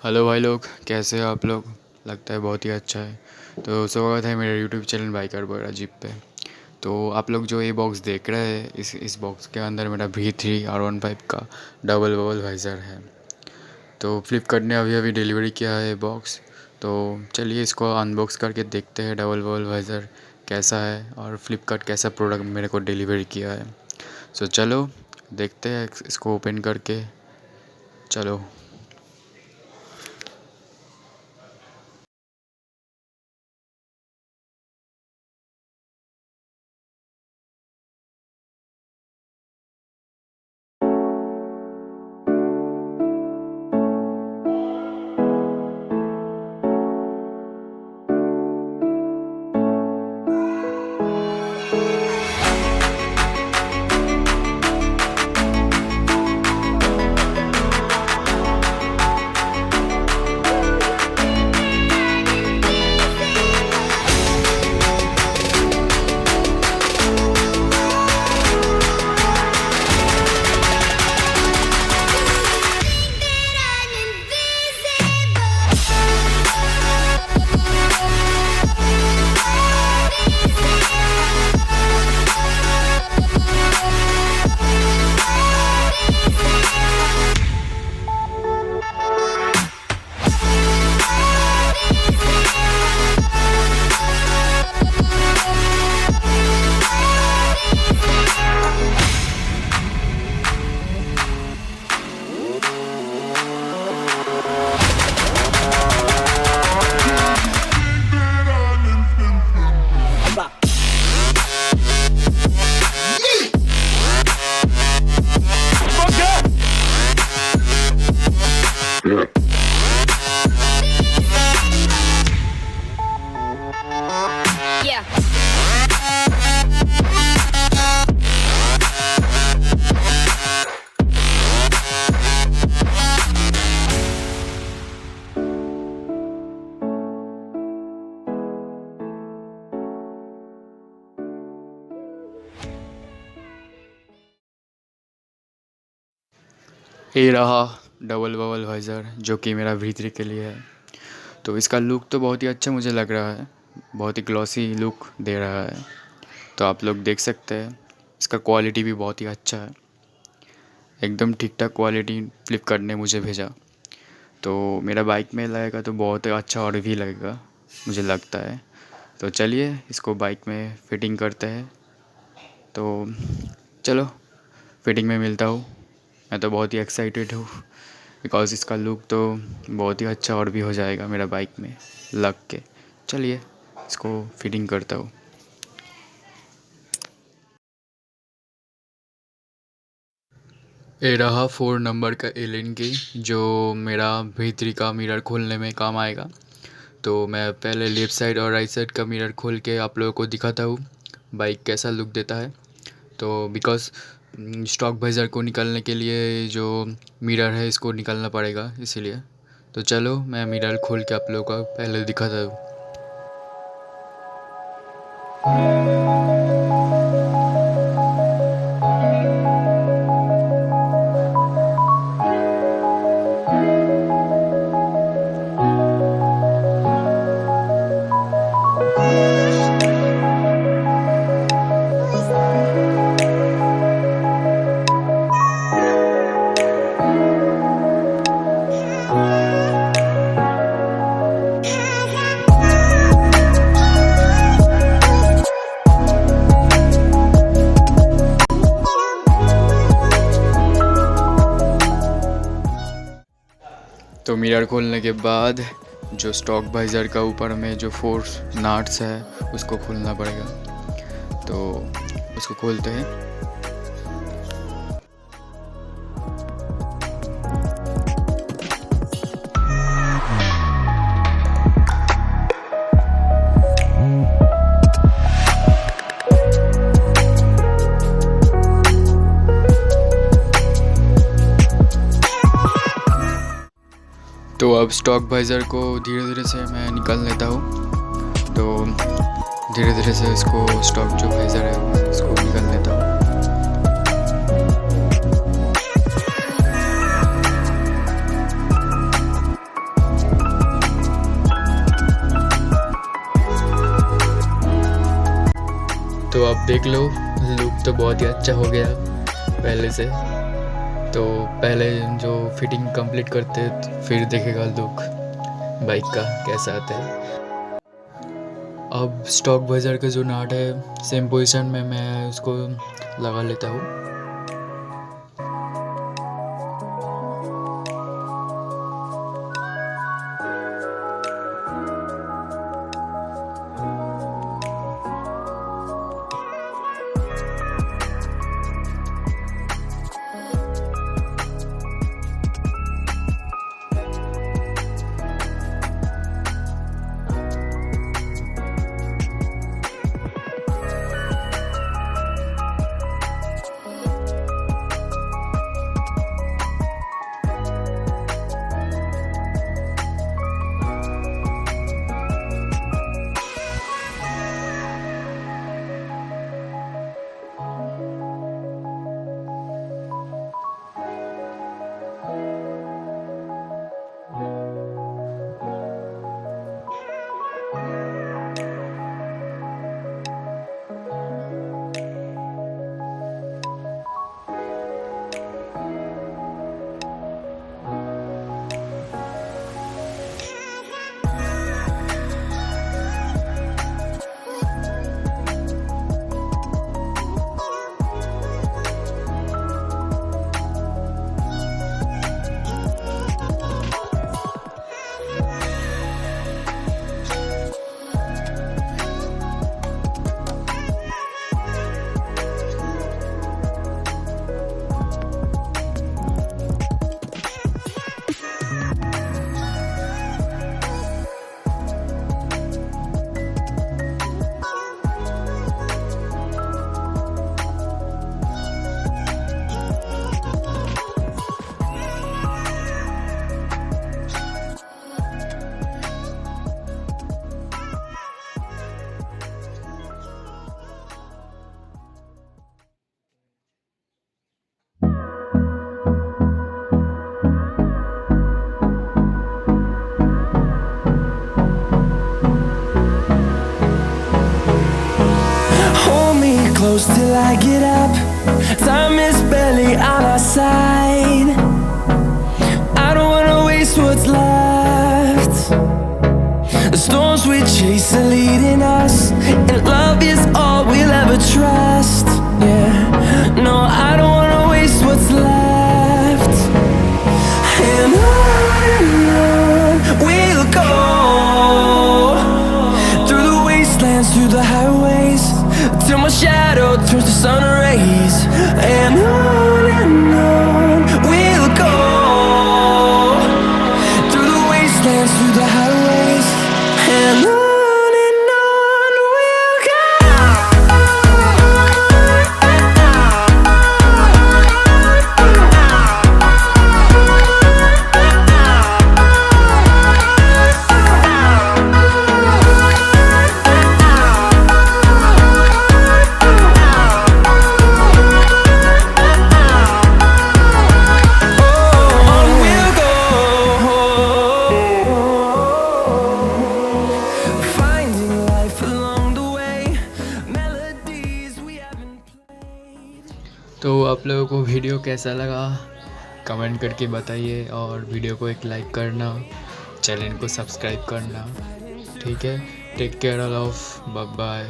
Hello भाई लोग, कैसे हो आप लोग। लगता है बहुत ही अच्छा है। तो स्वागत है मेरे यूट्यूब चैनल बाइकर बॉय अजीब पे। तो आप लोग जो ये बॉक्स देख रहे हैं, इस बॉक्स के अंदर मेरा V3 R15 का डबल बबल वाइज़र है। तो फ्लिपकार्ट ने अभी अभी डिलीवरी किया है ये बॉक्स। तो चलिए इसको अनबॉक्स करके देखते हैं डबल बबल वाइज़र कैसा है और फ्लिपकार्ट कैसा प्रोडक्ट मेरे को डिलीवरी किया है। सो चलो देखते हैं इसको ओपन करके। चलो। Yeah. ये रहा डबल बबल वाइज़र जो कि मेरा V3 के लिए है। तो इसका लुक तो बहुत ही अच्छा मुझे लग रहा है, बहुत ही ग्लॉसी लुक दे रहा है। तो आप लोग देख सकते हैं इसका क्वालिटी भी बहुत ही अच्छा है, एकदम ठीक ठाक क्वालिटी फ्लिपकार्ट ने मुझे भेजा। तो मेरा बाइक में लगेगा तो बहुत अच्छा और भी लगेगा मुझे लगता है। तो चलिए इसको बाइक में फ़िटिंग करते हैं। तो चलो फ़िटिंग में मिलता हूँ। मैं तो बहुत ही एक्साइटेड हूँ बिकॉज़ इसका लुक तो बहुत ही अच्छा और भी हो जाएगा मेरा बाइक में लग के। चलिए इसको फिटिंग करता हूँ। ये रहा 4 नंबर का एलियन की जो मेरा V3 का मिरर खोलने में काम आएगा। तो मैं पहले लेफ़्ट साइड और राइट साइड का मिरर खोल के आप लोगों को दिखाता हूँ बाइक कैसा लुक देता है। तो बिकॉज़ स्टॉक वाइज़र को निकालने के लिए जो मिरर है इसको निकालना पड़ेगा इसीलिए। तो चलो मैं मिरर खोल के आप लोगों को पहले दिखाता हूँ। तो मिरर खोलने के बाद जो स्टॉक वाइज़र का ऊपर में जो 4 नट्स है उसको खोलना पड़ेगा। तो उसको खोलते हैं। तो अब स्टॉक वाइज़र को धीरे धीरे से मैं निकाल लेता हूँ। तो धीरे धीरे से इसको स्टॉक जो वाइज़र है इसको निकाल लेता हूँ। तो आप देख लो, लुक तो बहुत ही अच्छा हो गया पहले से। तो पहले जो फिटिंग कंप्लीट करते हैं तो फिर देखेगा लुक बाइक का कैसा आता है। अब स्टॉक वाइजर का जो नाट है सेम पोजीशन में मैं उसको लगा लेता हूँ। Close till I get up. Time is barely on our side. I don't wanna waste what's left. The storms we chase are leading us, and love is all we'll ever trust. Yeah, no, I don't wanna waste what's left. And on we'll go, through the wastelands, through the highways, till my shadow turns to sun rays. And on we'll go, through the wastelands, through the highways. And on we'll go. तो आप लोगों को video कैसा लगा comment करके बताइए, और video को एक लाइक करना, चैनल को सब्सक्राइब करना। ठीक है, take care all of, bye bye.